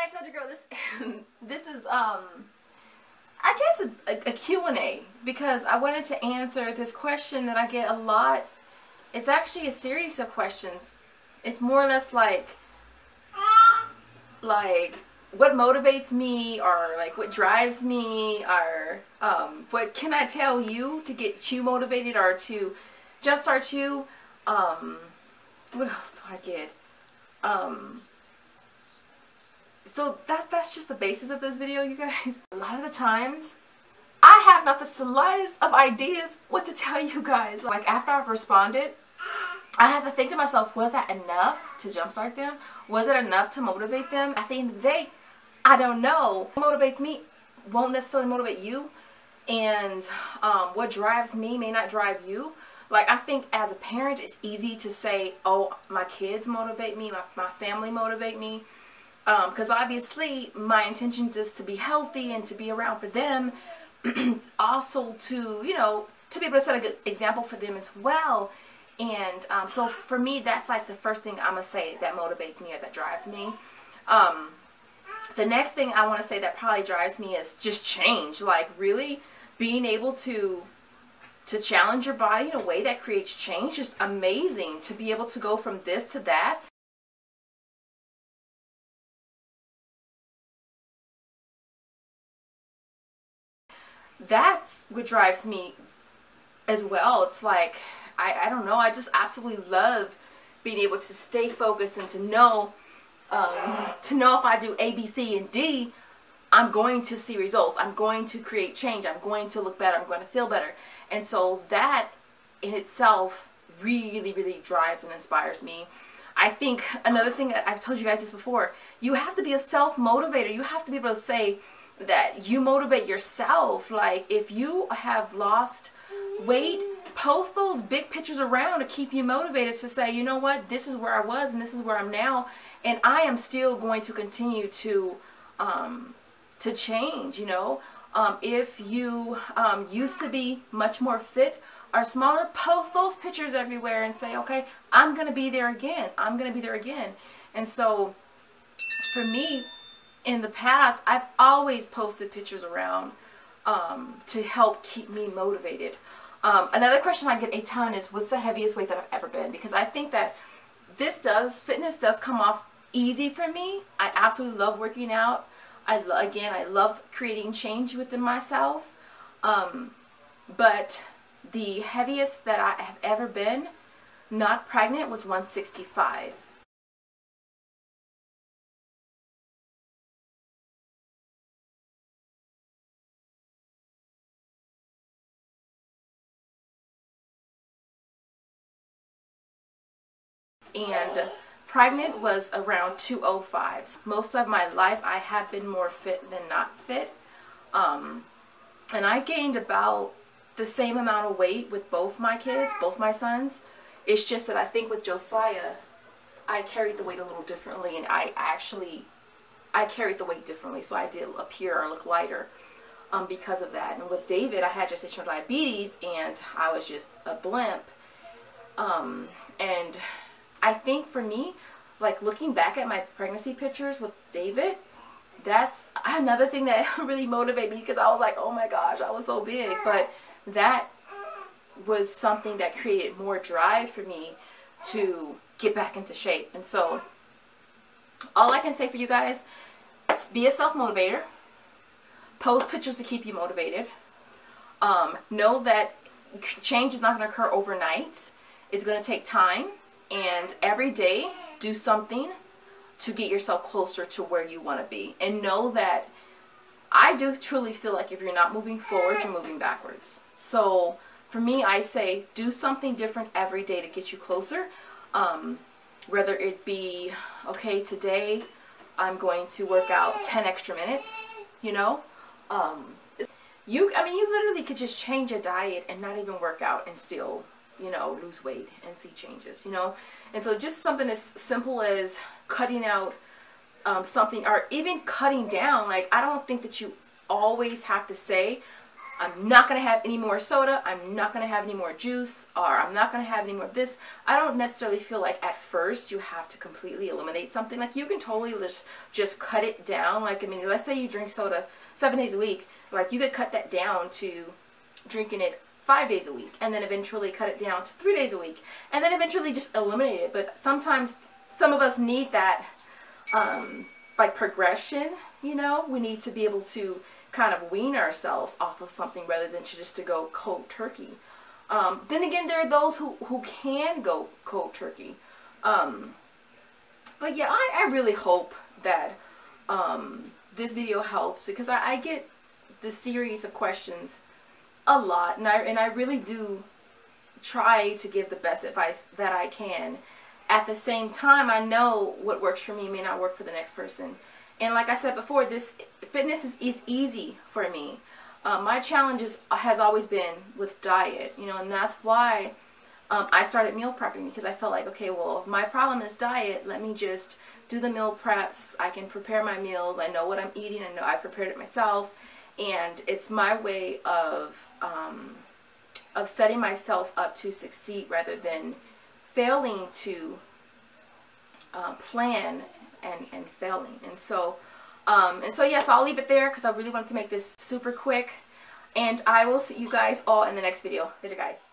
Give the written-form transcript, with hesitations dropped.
guys, how's your girl? This is I guess a Q&A, because I wanted to answer this question that I get a lot. It's actually a series of questions. It's more or less like what motivates me, or like what drives me, or what can I tell you to get you motivated or to jumpstart you. What else do I get? So that's just the basis of this video, you guys. A lot of the times, I have not the slightest of ideas what to tell you guys. Like, after I've responded, I have to think to myself, was that enough to jumpstart them? Was it enough to motivate them? At the end of the day, I don't know. What motivates me won't necessarily motivate you, and what drives me may not drive you. Like, I think as a parent, it's easy to say, oh, my kids motivate me, my family motivate me. Because obviously my intention is to be healthy and to be around for them. Also to, you know, to be able to set a good example for them as well. And so for me, that's like the first thing I'm going to say that motivates me or that drives me. The next thing I want to say that probably drives me is just change. Like, really being able to challenge your body in a way that creates change. Just amazing to be able to go from this to that. That's what drives me as well. It's like, I don't know, I just absolutely love being able to stay focused and to know if I do A, B, C, and D, I'm going to see results. I'm going to create change. I'm going to look better. I'm going to feel better. And so that in itself really, really drives and inspires me. I think another thing that I've told you guys this before, you have to be a self-motivator. You have to be able to say that you motivate yourself. Like, if you have lost weight, post those big pictures around to keep you motivated, to say, you know what, this is where I was and this is where I'm now, and I am still going to continue to change. You know, if you used to be much more fit or smaller, post those pictures everywhere and say, okay, I'm gonna be there again. I'm gonna be there again. And so for me, in the past, I've always posted pictures around to help keep me motivated. Another question I get a ton is, what's the heaviest weight that I've ever been? Because I think that fitness does come off easy for me. I absolutely love working out. I love creating change within myself. But the heaviest that I have ever been, not pregnant, was 165. And pregnant was around 205. Most of my life I have been more fit than not fit. And I gained about the same amount of weight with both my kids, both my sons. It's just that I think with Josiah, I carried the weight a little differently, and I carried the weight differently, so I did appear or look lighter because of that. And with David, I had gestational diabetes, and I was just a blimp. And I think for me, like, looking back at my pregnancy pictures with David, that's another thing that really motivated me, because I was like, oh my gosh, I was so big. But that was something that created more drive for me to get back into shape. And so all I can say for you guys is, be a self-motivator. Post pictures to keep you motivated. Know that change is not going to occur overnight. It's going to take time. And every day, do something to get yourself closer to where you want to be. And know that I do truly feel like if you're not moving forward, you're moving backwards. So for me, I say do something different every day to get you closer. Whether it be, okay, today I'm going to work out 10 extra minutes, you know. You literally could just change a diet and not even work out and still, you know, lose weight and see changes, you know. And so just something as simple as cutting out something, or even cutting down. Like, I don't think that you always have to say, I'm not going to have any more soda, I'm not going to have any more juice, or I'm not going to have any more of this. I don't necessarily feel like at first you have to completely eliminate something. Like, you can totally just cut it down. Like, I mean, let's say you drink soda 7 days a week. Like, you could cut that down to drinking it 5 days a week, and then eventually cut it down to 3 days a week, and then eventually just eliminate it. But sometimes some of us need that like progression, you know. We need to be able to kind of wean ourselves off of something rather than just to go cold turkey. Then again, there are those who can go cold turkey. But yeah, I really hope that this video helps, because I get this series of questions a lot, and I really do try to give the best advice that I can. At the same time, I know what works for me may not work for the next person. And like I said before, this fitness is easy for me. My challenge has always been with diet, you know, and that's why I started meal prepping, because I felt like, okay, well, if my problem is diet, let me just do the meal preps. I can prepare my meals. I know what I'm eating. I know I prepared it myself, and it's my way of setting myself up to succeed rather than failing to plan and failing. And so yes, I'll leave it there because I really wanted to make this super quick, and I will see you guys all in the next video. Later, guys.